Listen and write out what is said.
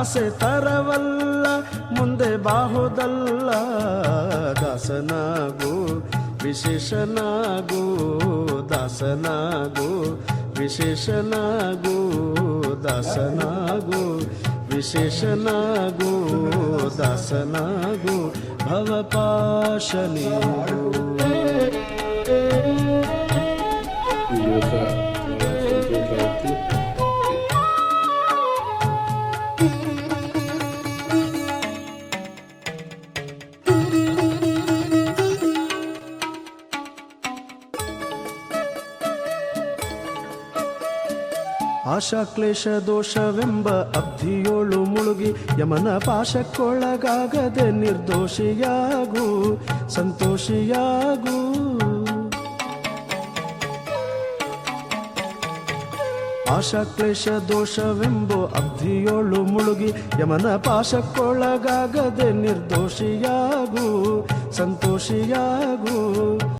ಆಸೆ ತರವಲ್ಲ ಮುಂದೆ ಬಾಹುದಲ್ಲ ದಾಸನಾಗು ವಿಶೇಷನಾಗು ದಾಸನಾಗು ವಿಶೇಷನಾಗು ದಾಸನಾಗು ವಿಶೇಷನಾಗು ದಾಸನಾಗು ಭವಪಾಶನೀಗು. ಆಶಾ ಕ್ಲೇಶ ದೋಷವೆಂಬ ಅಬ್ಧಿಯೋಳು ಮುಳುಗಿ ಯಮನ ಪಾಶಕ್ಕೊಳಗಾಗದೆ ನಿರ್ದೋಷಿಯಾಗು ಸಂತೋಷಿಯಾಗು. ಆಶಾ ಕ್ಲೇಶ ದೋಷವೆಂಬ ಅಬ್ಧಿಯೋಳು ಮುಳುಗಿ ಯಮನ ಪಾಶಕ್ಕೊಳಗಾಗದೆ ನಿರ್ದೋಷಿಯಾಗು ಸಂತೋಷಿಯಾಗು.